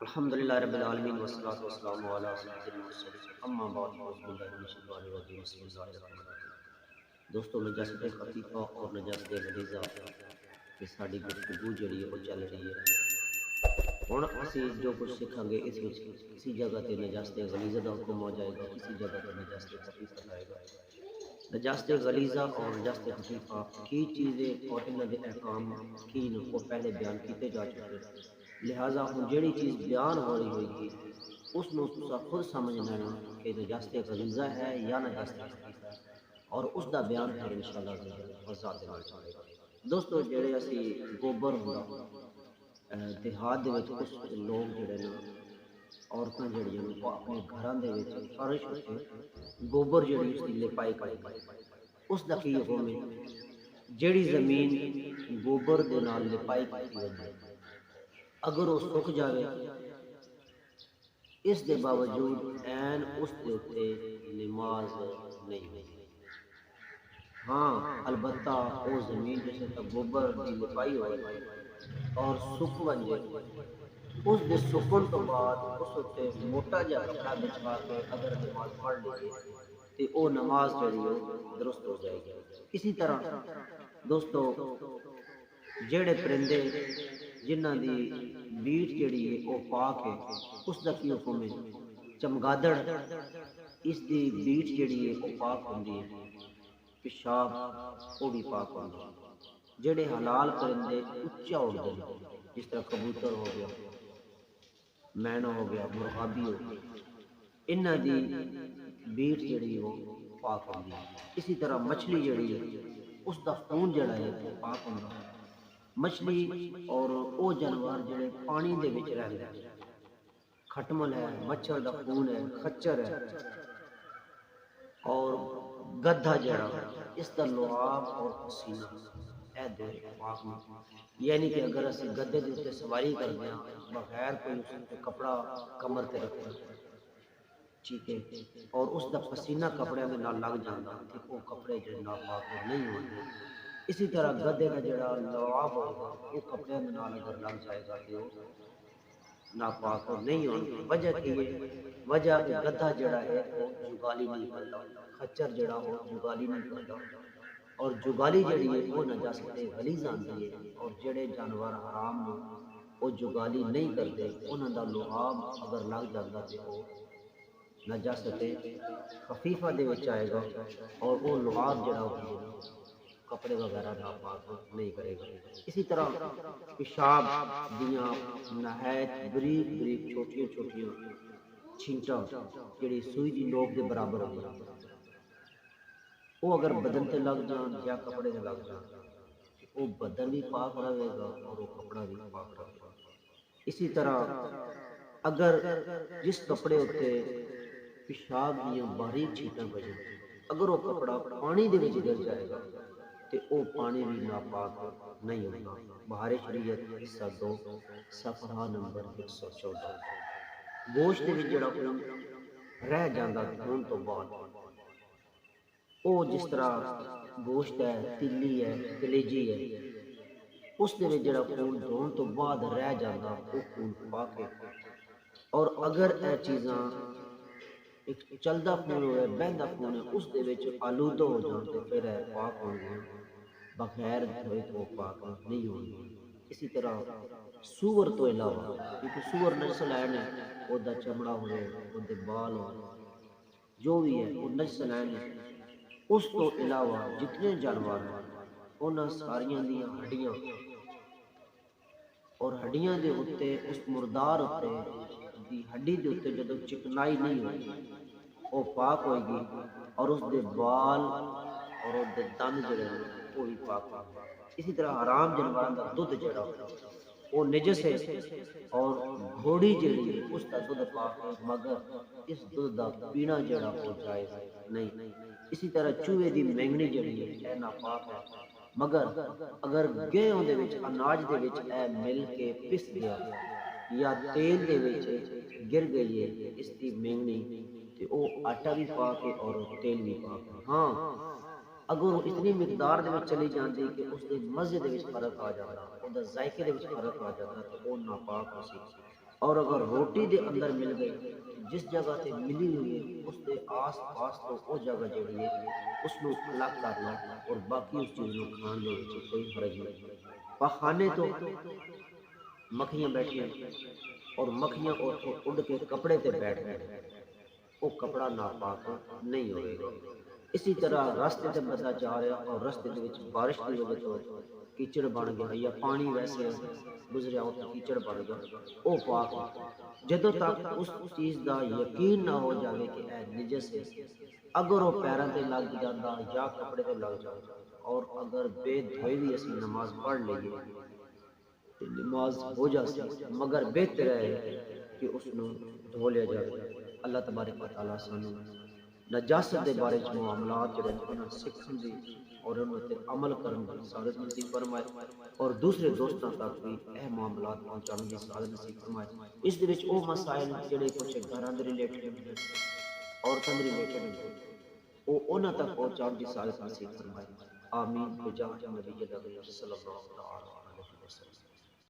الحمدللہ رب العالمین والصلاة والسلام علی سید المرسلین اما بعد اعوذ باللہ من الشیطان الرجیم بسم اللہ الرحمن الرحیم۔ دوستو، نجاست خفیفہ اور نجاست غلیظہ کی ساڈی گفتگو جڑی ہے وہ چل رہی ہے۔ ہن اسی جو کچھ سکھاں گے اس وچ کسی جگہ تے نجاست غلیظہ دا حکم ہو جائے گا، کسی جگہ تے نجاست خفیفہ آئے گا۔ نجاست غلیظہ اور نجاست خفیفہ کی چیزیں اور انہاں دے احکام کی نے وہ پہلے بیان کیتے جا چکے ہیں۔ لہٰذا ہن جیڑی چیز بیان ہو رہی ہوئے گی اس نو تساں خود سمجھنا ہے کہ نجاست غلیظہ ہے یا نجاست خفیفہ ہے، اور اس دا بیان پھر انشاءاللہ وضاحت دے نال چلے گا۔ دوستو، جڑے اسی گوبر ہوندا دیہات دے وچ کچھ لوگ جڑے نا عورتاں جڑیاں وہ اپنے گھراں دے وچ فرش اتے گوبر جڑی اس دی لپائی کرتی، اس دا کی حکم ہے؟ جیڑی زمین گوبر دے نال لپائی کیتی ہوندی اگر وہ سک جاوے اس دے باوجود این اس دے اتے نماز نہیں ہوتی۔ ہاں البتہ وہ زمین جیسے تا گوبر دی لپائی ہوئے اور سک ونجے، اس دے سکن تو بعد اس اتے موٹا جا کپڑا بچھا کے اگر نماز پڑھ لیے تو وہ نماز جڑی ہو درست ہو جائے گی۔ اسی طرح دوستو، جڑے پرندے جنہ دی بیٹ جڑی ہے وہ پاک ہے، اس دا کی حکم ہے؟ چمگادڑ اس دی بیٹ جڑی ہے وہ پاک ہوندی ہے، پیشاب وہ بھی پاک ہوندی ہے۔ جڑے حلال پرندے اچا اڑتے ہیں جس طرح کبوتر ہو گیا، مینا ہو گیا، مرغابی ہو گیا، انہاں دی بیٹ جڑی وہ پاک ہوندی ہے۔ اسی طرح مچھلی جڑی ہے اس دا خون جڑا ہے وہ پاک ہوندا ہے۔ مچھلی اور او جانور جڑے پانی دے وچ رہندے ہیں، کھٹمل ہے، مچھر دا خون ہے، خچر ہے، اور گدھا جڑا اس دا لعاب اور پسینہ اے دو پاک نے۔ یعنی کہ اگر اسی گدھے دے اوتے سواری کردے ہاں بغیر کوئی اس تے کپڑا کمر تے رکھے، ٹھیک ہے، اور اس دا پسینہ کپڑے دے نال لگ جاندا تے او کپڑے جڑے ناپاک نہیں ہوندے۔ اسی طرح گدھے کا جڑا لعاب ہوئے گا وہ کپڑے دے نال اگر لگ جائے گا تے وہ ناپاک نہیں ہون گے۔ وجہ کی ہے؟ وجہ کہ گدھا جڑا ہے وہ جگالی نہیں کرتا، خچر جڑا وہ جگالی نہیں کرتا، اور جگالی جڑی ہے وہ نجاست غلیظ آندی ہے، اور جڑے جانور حرام نے وہ جگالی نہیں کرتے، انہاں دا لعاب اگر لگ جاندا تے وہ نجاست خفیفہ دے وچ آئے گا، اور وہ لعاب جڑا ہوندے نا کپڑے وغیرہ ناپاک نہیں کرے گا۔ اسی طرح پیشاب دیاں نہایت بریک بریک چھوٹیاں چھوٹیاں چھینٹاں جڑی سوئی دی نوک دے برابر ہوندی وہ اگر بدن تے لگ جان یا کپڑے تے لگ جان وہ بدن بھی پاک رہے گا اور وہ کپڑا بھی پاک رہے گا۔ اسی طرح اگر جس کپڑے ہوتے پیشاب دیاں باریک چھینٹاں پہ جان، اگر وہ کپڑا پانی دے وچ گر جائے گا تے او پانی بھی ناپاک نہیں ہوگا۔ بہار شریعت حصہ 2 صفحہ نمبر 114۔ گوشت دے وچ جڑا خون رہ جاندا دھون تو بعد، او جس طرح گوشت ہے، تلی ہے، کلیجی ہے، اس دے وچ جڑا خون دھون تو بعد رہ جاندا او خون پاک ہے۔ اور اگر اے چیزاں ایک چلدا خون ہوئے، بہندا خون ہے، اس دے وچ آلودہ ہو جان تے پھر اے پاک ہون گے، بغیر دھوئے تو پاک نہیں ہون گے۔ اسی طرح سور تو علاوہ، کیونکہ سور نجس لائن ہے، او دا چمڑا ہوئے، او دے بال ہوئے، جو بھی ہے وہ نجس لائن ہے۔ اس تو علاوہ جتنے جانور ہیں انہاں ساریاں دیاں ہڈیاں اور ہڈیاں دے اتے اس مردار اتے دی ہڈی دے اتے جدو چکنائی نہیں ہوئی وہ پاک ہوئے گی، اور اس دے بال اور اس دے دند جڑے ہیں وہ بھی پاک ہوئے گی۔ اسی طرح حرام جانوراں دا دودھ جڑا وہ نجس ہے، اور گھوڑی جڑی ہے اس دا دودھ پاک ہے، مگر اس دودھ دا پینا جڑا وہ جائز نہیں۔ اسی طرح چوہے دی مینگنی جڑی ہے اے ناپاک ہے، مگر اگر گیہوں دے وچ اناج دے وچ اے مل کے پس گیا یا تیل دے وچ گر گئی ہے اس دی مینگنی تے او آٹا بھی پاک ہے اور تیل بھی پاک ہے۔ ہاں اگر وہ اتنی مقدار دے وچ چلی جاندی کہ اس دے مزے دے وچ فرق آ جاتا، او دا ذائقے دے وچ فرق آ جاتا تو او ناپاک ہو سی۔ اور اگر روٹی دے اندر مل گئی جس جگہ تے ملی ہوئی ہے اس دے آس پاس تو وہ جگہ جڑی ہے اس نو الگ کر لو اور باقی اس چیز نو کھان دے وچ کوئی حرج نہیں۔ پخانے تو مکھیاں بیٹھیاں اور مکھیاں اتھوں اڑ کے کپڑے تے بیٹھ گئے، وہ کپڑا ناپاک نہیں ہوئے گا۔ اسی طرح راستے تے بندہ جا رہا اور راستے دے وچ بارش دی وجہ تو کیچڑ بن گیا یا پانی ویسے گزریا اتنے کیچڑ بن گیا، او پاک ہے۔ جدوں تک اس چیز دا یقین نہ ہو جاوے کہ اے نجس ہے، اگر وہ پیراں تے لگ جاندا یا کپڑے تے لگ جاندا اور اگر بے دھوئی بھی اسی نماز پڑھ لئیے تے نماز ہو جاسی، مگر بہتر ہے کہ اس نو دھو لیا جائے۔ اللہ تبارک و تعالی سانو نجاست دے بارے چ معاملات جڑے انہاں سکھن دی اور انہاں تے عمل کرن دی سعادت نصیب فرمائے، اور دوسرے دوستاں تک بھی اے معاملات پہنچانے دی سعادت نصیب فرمائے۔ اس دے وچ او مسائل جڑے کچھ گھراں دے ریلیٹڈ ہوندے، عورتاں دے ریلیٹڈ ہوندے، او انہاں تک پہنچان دی سعادت نصیب فرمائے۔ آمین بجاہ نبی اللہ صلی اللہ علیہ وسلم۔